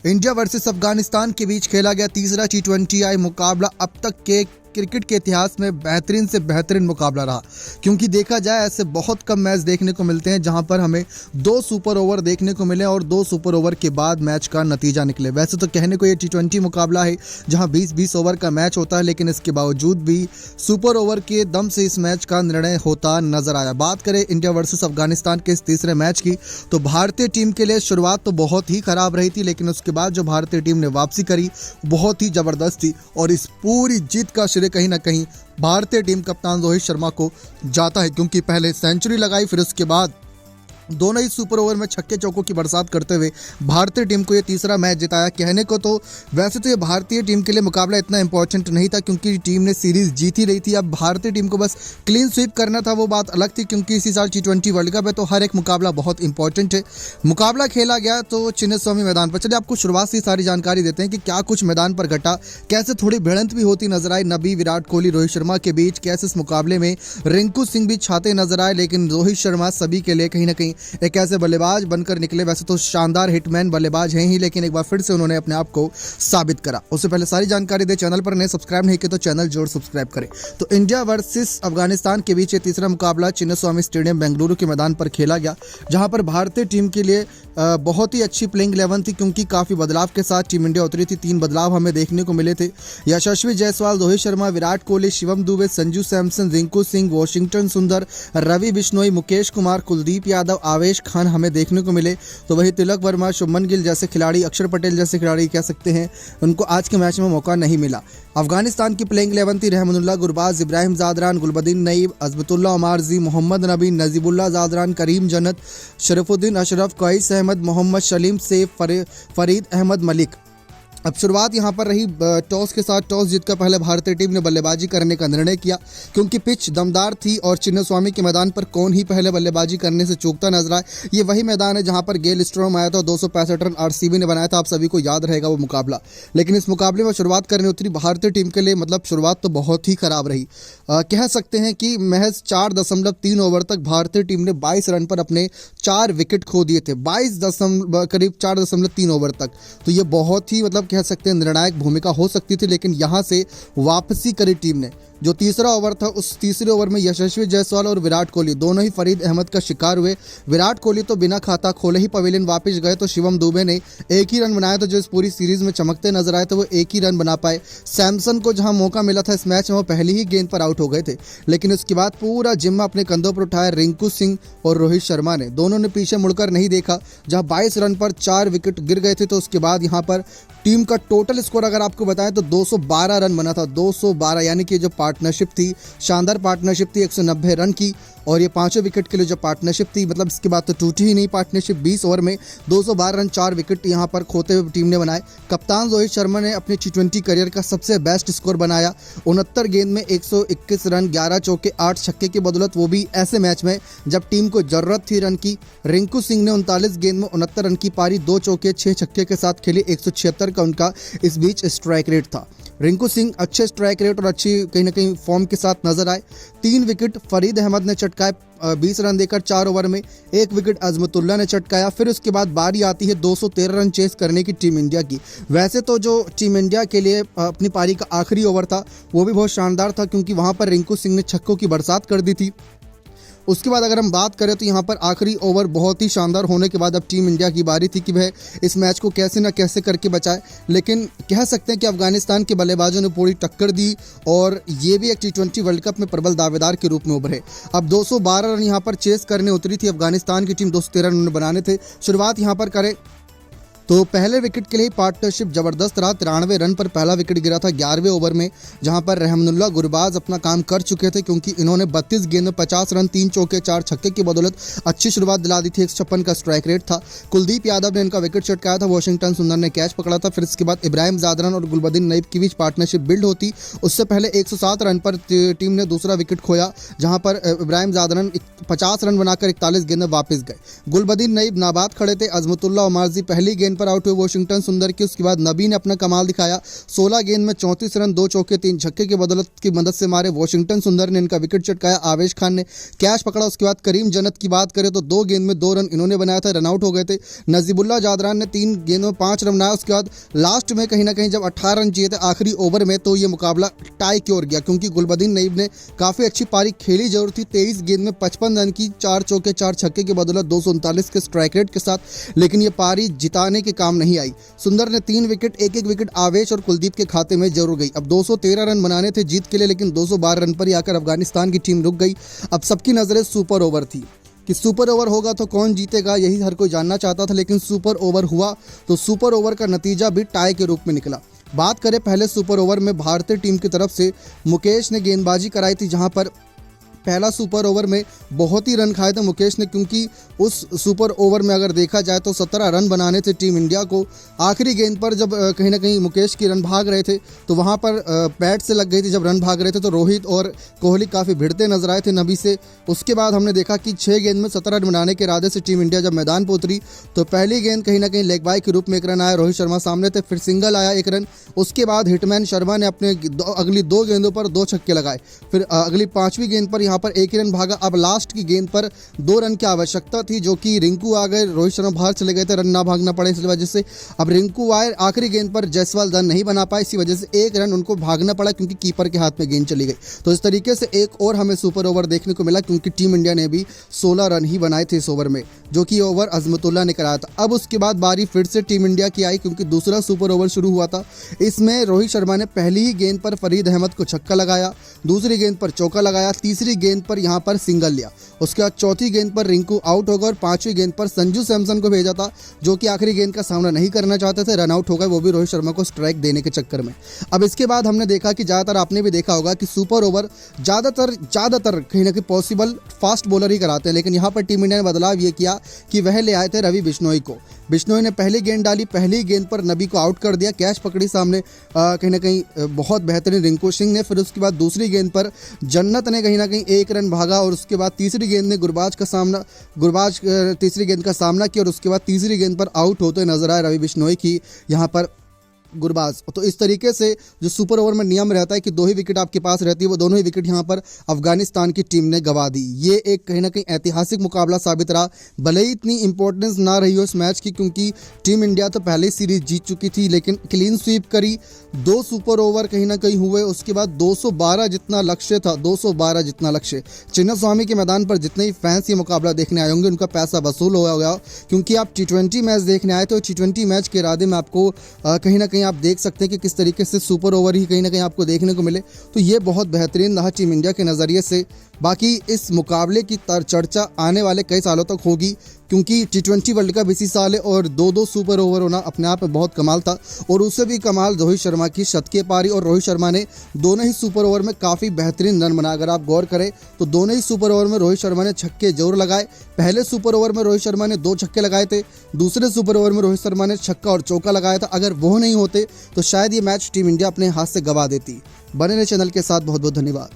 India versus Afghanistan के बीच खेला गया तीसरा T20I मुकाबला अब तक के क्रिकेट के इतिहास में बेहतरीन से बेहतरीन मुकाबला रहा, क्योंकि देखा जाए ऐसे बहुत कम मैच देखने को मिलते हैं जहां पर हमें 2 सुपर ओवर देखने को मिले और 2 सुपर ओवर के बाद मैच का नतीजा निकले। वैसे तो कहने को ये T20 मुकाबला है जहां 20-20 ओवर का मैच होता है, लेकिन इसके बावजूद भी सुपर ओवर के दम से इस मैच का निर्णय होता नजर आया। बात करें इंडिया वर्सेस अफगानिस्तान के इस तीसरे मैच की, तो भारतीय टीम के लिए शुरुआत तो बहुत ही खराब रही थी, लेकिन उसके बाद जो भारतीय टीम ने वापसी करी बहुत ही जबरदस्त थी और इस पूरी जीत का श्रेय कहीं ना कहीं भारतीय टीम कप्तान रोहित शर्मा को जाता है, क्योंकि पहले सेंचुरी लगाई, फिर उसके बाद दोनों ही सुपर ओवर में छक्के चौकों की बरसात करते हुए भारतीय टीम को ये तीसरा मैच जिताया। कहने को तो वैसे तो ये भारतीय टीम के लिए मुकाबला इतना इंपॉर्टेंट नहीं था, क्योंकि टीम ने सीरीज जीत ही रही थी। अब भारतीय टीम को बस क्लीन स्वीप करना था, वो बात अलग थी, क्योंकि इसी साल T20 वर्ल्ड कप है तो हर एक मुकाबला बहुत इंपॉर्टेंट है। मुकाबला खेला गया तो चिन्नास्वामी मैदान पर। चलिए आपको शुरुआत से सारी जानकारी देते हैं कि क्या कुछ मैदान पर घटा, कैसे थोड़ी भिड़ंत भी होती नजर आई नबी, विराट कोहली, रोहित शर्मा के बीच, कैसे इस मुकाबले में रिंकू सिंह भी छाते नजर आए, लेकिन रोहित शर्मा सभी के लिए कहीं ना कहीं एक ऐसे बल्लेबाज बनकर निकले। वैसे तो शानदार हिटमैन बल्लेबाज हैं ही, लेकिन एक बार फिर से उन्होंने अपने आप को साबित करा। उससे पहले सारी जानकारी दे, चैनल पर नए सब्सक्राइब नहीं किए तो चैनल जरूर सब्सक्राइब करें। तो इंडिया वर्सेस अफगानिस्तान के बीच ये तीसरा मुकाबला चिन्नास्वामी स्टेडियम बेंगलुरु के मैदान पर खेला गया, जहां पर भारतीय टीम के लिए बहुत ही अच्छी प्लेइंग 11 थी, क्योंकि काफी बदलाव के साथ टीम इंडिया उतरी थी। 3 बदलाव हमें देखने को मिले थे। यशस्वी जायसवाल, रोहित शर्मा, विराट कोहली, शिवम दुबे, संजू सैमसन, रिंकू सिंह, वॉशिंगटन सुंदर, रवि बिश्नोई, मुकेश कुमार, कुलदीप यादव, आवेश खान हमें देखने को मिले। तो वही तिलक वर्मा, शुभमन गिल जैसे खिलाड़ी, अक्षर पटेल जैसे खिलाड़ी कह सकते हैं, उनको आज के मैच में मौका नहीं मिला। अफगानिस्तान की प्लेइंग 11 थी रहमानुल्लाह गुरबाज, इब्राहिम जादरान, गुलबदीन नईब, अजमतुल्लाह उमारजी, मोहम्मद नबी, नजीबुल्लाह जादरान, करीम जन्नत, शरफुद्दीन अशरफ, कईस अहमद, मोहम्मद सलीम, सैफ, फरीद अहमद मलिक। अब शुरुआत यहाँ पर रही टॉस के साथ। टॉस जीतकर पहले भारतीय टीम ने बल्लेबाजी करने का निर्णय किया, क्योंकि पिच दमदार थी और चिन्नास्वामी के मैदान पर कौन ही पहले बल्लेबाजी करने से चूकता नजर आए। ये वही मैदान है जहाँ पर गेल स्ट्रॉम आया था, 265 रन RCB ने बनाया था, आप सभी को याद रहेगा वो मुकाबला। लेकिन इस मुकाबले में शुरुआत करने उतरी भारतीय टीम के लिए, मतलब शुरुआत तो बहुत ही खराब रही। कह सकते हैं कि महज 4.3 ओवर तक भारतीय टीम ने 22 रन पर अपने 4 विकेट खो दिए थे, करीब 4.3 ओवर तक। तो ये बहुत ही मतलब कह सकते हैं निर्णायक भूमिका हो सकती थी, लेकिन यहां से वापसी करी टीम ने। जो तीसरा ओवर था, उस तीसरे ओवर में यशस्वी जायसवाल और विराट कोहली दोनों ही फरीद अहमद का शिकार हुए। विराट कोहली तो बिना खाता खोले ही पवेलियन वापस गए, तो शिवम दुबे ने एक ही रन बनाया था, जो इस पूरी सीरीज में चमकते नजर आए थे, वो एक ही रन बना पाए। सैमसन को जहां मौका मिला था इस मैच में, वो पहली ही गेंद पर आउट हो गए थे, लेकिन उसके बाद पूरा जिम्मा अपने कंधों पर उठाया रिंकू सिंह और रोहित शर्मा ने। दोनों ने पीछे मुड़कर नहीं देखा। जहां 22 रन पर 4 विकेट गिर गए थे, तो उसके बाद यहाँ पर टीम का टोटल स्कोर अगर आपको बताएं तो 212 रन बना था। 212, यानी कि जो पार्टनरशिप थी, शानदार पार्टनरशिप थी 190 रन की, और ये 5 विकेट के लिए जो पार्टनरशिप थी, मतलब इसके बाद तो टूटी ही नहीं पार्टनरशिप। 20 ओवर में 212 रन 4 विकेट यहाँ पर खोते हुए टीम ने बनाए। कप्तान रोहित शर्मा ने अपने T20 करियर का सबसे बेस्ट स्कोर बनाया, 69 गेंद में 121 रन, 11 चौके, 8 छक्के की बदौलत, वो भी ऐसे मैच में जब टीम को जरूरत थी रन की। रिंकू सिंह ने 39 गेंद में 69 रन की पारी, 2 चौके, 6 छक्के के साथ खेले, 176 का उनका इस बीच स्ट्राइक रेट था। रिंकू सिंह अच्छे स्ट्राइक रेट और अच्छी कहीं ना कहीं फॉर्म के साथ नजर आए। 3 विकेट फरीद अहमद ने चटकाए, 20 रन देकर 4 ओवर में। 1 विकेट अजमतुल्लाह ने चटकाया। फिर उसके बाद बारी आती है 213 रन चेस करने की टीम इंडिया की। वैसे तो जो टीम इंडिया के लिए अपनी पारी का आखिरी ओवर था, वो भी बहुत शानदार था, क्योंकि वहां पर रिंकू सिंह ने छक्कों की बरसात कर दी थी। उसके बाद अगर हम बात करें तो यहाँ पर आखिरी ओवर बहुत ही शानदार होने के बाद अब टीम इंडिया की बारी थी कि वह इस मैच को कैसे ना कैसे करके बचाए। लेकिन कह सकते हैं कि अफगानिस्तान के बल्लेबाजों ने पूरी टक्कर दी और ये भी एक T20 वर्ल्ड कप में प्रबल दावेदार के रूप में उभरे। अब 212 रन यहाँ पर चेस करने उतरी थी अफगानिस्तान की टीम, 213 रन बनाने थे। शुरुआत यहाँ पर करें तो पहले विकेट के लिए पार्टनरशिप जबरदस्त रहा। 93 रन पर पहला विकेट गिरा था 11वें ओवर में, जहां पर रहमानुल्लाह गुरबाज अपना काम कर चुके थे, क्योंकि इन्होंने 32 गेंद में 50 रन, 3 चौके, 4 छक्के की बदौलत अच्छी शुरुआत दिला दी थी। 156 का स्ट्राइक रेट था। कुलदीप यादव ने इनका विकेट चटकाया था, वॉशिंगटन सुंदर ने कैच पकड़ा था। फिर इसके बाद इब्राहिम जादरान और गुलबदीन नईब के बीच पार्टनरशिप बिल्ड होती। उससे पहले 107 रन पर टीम ने दूसरा विकेट खोया, जहां पर इब्राहिम जादरान 50 रन बनाकर 41 गेंद में वापस गए। गुलबदीन नईब नाबाद खड़े थे। अजमतुल्लाह उमारजी पहली गेंद गेंद पर आउट हुए वाशिंगटन सुंदर की। उसके बाद नबी ने अपना कमाल दिखाया, 16 गेंद में 34 रन, 2 चौके 3 छक्के की बदौलत की मदद से मारे वाशिंगटन सुंदर ने इनका विकेट चटकाया। आवेश खान ने कैच पकड़ा। उसके बाद करीम जन्नत की बात करें तो 2 गेंद में 2 रन इन्होंने बनाया था, रन आउट हो गए थे। नजीबुल्लाह जादरान ने 3 गेंदों में 5 रन बनाया। उसके बाद लास्ट में कहीं ना कहीं जब 18 रन चाहिए थे आखिरी ओवर में, तो ये मुकाबला टाई की ओर गया, क्योंकि गुलबदीन नईब ने काफ़ी अच्छी पारी खेली जरूर थी। 23 गेंद में 55 रन की, 4 चौके 4 छक्के की बदौलत 239 के स्ट्राइक रेट के साथ, लेकिन ये पारी जिताने के काम नहीं आई। सुंदर ने 3 विकेट, एक विकेट आवेश और कुलदीप के खाते में जरूर गई। अब 213 रन बनाने थे जीत के लिए, लेकिन 212 रन पर ही आकर अफगानिस्तान की टीम रुक गई। अब सबकी नजरें सुपर ओवर थी कि सुपर ओवर होगा तो कौन जीतेगा, यही हर कोई जानना चाहता था। लेकिन सुपर ओवर हुआ तो सुपर ओवर का नतीजा भी टाई के रूप में निकला। बात करें पहले सुपर ओवर में, भारतीय टीम की तरफ से मुकेश ने गेंदबाजी कराई थी, जहां पर पहला सुपर ओवर में बहुत ही रन खाए थे मुकेश ने, क्योंकि उस सुपर ओवर में अगर देखा जाए तो 17 रन बनाने थे टीम इंडिया को। आखिरी गेंद पर जब कहीं ना कहीं मुकेश की रन भाग रहे थे तो वहां पर बैट से लग गई थी। जब रन भाग रहे थे तो रोहित और कोहली काफ़ी भिड़ते नजर आए थे नबी से। उसके बाद हमने देखा कि 6 गेंद में 17 रन बनाने के इरादे से टीम इंडिया जब मैदान पर उतरी तो पहली गेंद कहीं ना कहीं लेग बाय के रूप में 1 रन आया, रोहित शर्मा सामने थे, फिर सिंगल आया 1 रन। उसके बाद हिटमैन शर्मा ने अपने अगली 2 गेंदों पर 2 छक्के लगाए, फिर अगली 5वीं गेंद पर यहाँ पर 1 ही रन भागा। अब लास्ट की गेंद पर 2 रन की आवश्यकता थी, जो कि रिंकू आ गए, रोहित शर्मा बाहर चले गए थे, रन ना भागना पड़े इस वजह से। अब रिंकू आए, आखिरी गेंद पर जायसवाल रन नहीं बना पाए, इसी वजह से 1 रन उनको भागना पड़ा, क्योंकि कीपर के हाथ में गेंद चली गई। तो इस तरीके से एक और हमें सुपर ओवर देखने को मिला, क्योंकि टीम इंडिया ने भी 16 रन ही बनाए थे इस ओवर में, जो कि ओवर अजमतुल्ला ने कराया था। अब उसके बाद बारी फिर से टीम इंडिया की आई, क्योंकि दूसरा सुपर ओवर शुरू हुआ था। इसमें रोहित शर्मा ने पहली ही गेंद पर फरीद अहमद को छक्का लगाया, दूसरी गेंद पर चौका लगाया, तीसरी गेंद पर यहाँ पर सिंगल लिया। उसके बाद चौथी गेंद पर रिंकू आउट हो गए और 5वीं गेंद पर संजू सैमसन को भेजा था, जो कि आखिरी गेंद का सामना नहीं करना चाहते थे, रन आउट हो गए, वो भी रोहित शर्मा को स्ट्राइक देने के चक्कर में। अब इसके बाद हमने देखा कि ज़्यादातर आपने भी देखा होगा कि सुपर ओवर ज़्यादातर कहीं ना कहीं पॉसिबल फास्ट बॉलर ही कराते हैं, लेकिन यहाँ पर टीम इंडिया ने बदलाव ये किया कि वह ले आए थे रवि बिश्नोई को। बिश्नोई ने पहली गेंद डाली, पहली गेंद पर नबी को आउट कर दिया, कैच पकड़ी सामने कहीं ना कहीं बहुत बेहतरीन रिंकू सिंह ने। फिर उसके बाद दूसरी गेंद पर जन्नत ने कहीं ना कहीं 1 रन भागा, और उसके बाद तीसरी गेंद में गुरबाज तीसरी गेंद का सामना किया, और उसके बाद तीसरी गेंद पर आउट होते नजर आए रवि बिश्नोई की यहाँ पर गुरबाज। तो इस तरीके से जो सुपर ओवर में नियम रहता है कि 2 ही विकेट आपके पास रहती है, वो दोनों ही विकेट यहाँ पर अफगानिस्तान की टीम ने गंवा दी। ये एक कहीं ना कहीं ऐतिहासिक मुकाबला साबित रहा, भले ही इतनी इंपॉर्टेंस ना रही हो इस मैच की, क्योंकि टीम इंडिया तो पहले ही सीरीज जीत चुकी थी, लेकिन क्लीन स्वीप करी, 2 सुपर ओवर कहीं ना कहीं हुए। उसके बाद 212 जितना लक्ष्य था, 212 जितना लक्ष्य, चिन्नास्वामी के मैदान पर जितने ही फैंस ये मुकाबला देखने आए होंगे उनका पैसा वसूल हो गया, क्योंकि आप T20 मैच देखने आए तो T20 मैच के इरादे में आपको कहीं ना कहीं आप देख सकते हैं कि किस तरीके से सुपर ओवर ही कहीं ना कहीं आपको देखने को मिले। तो ये बहुत बेहतरीन रहा टीम इंडिया के नज़रिए से। बाकी इस मुकाबले की चर्चा आने वाले कई सालों तक होगी, क्योंकि T20 वर्ल्ड कप इसी साल है और 2-2 सुपर ओवर होना अपने आप में बहुत कमाल था। और उससे भी कमाल रोहित शर्मा की शतकीय पारी, और रोहित शर्मा ने दोनों ही सुपर ओवर में काफ़ी बेहतरीन रन बनाए। अगर आप गौर करें तो दोनों ही सुपर ओवर में रोहित शर्मा ने छक्के जरूर लगाए। पहले सुपर ओवर में रोहित शर्मा ने 2 छक्के लगाए थे, दूसरे सुपर ओवर में रोहित शर्मा ने छक्का और चौका लगाया था। अगर वो नहीं होते तो शायद ये मैच टीम इंडिया अपने हाथ से गंवा देती। बने रहे चैनल के साथ, बहुत बहुत धन्यवाद।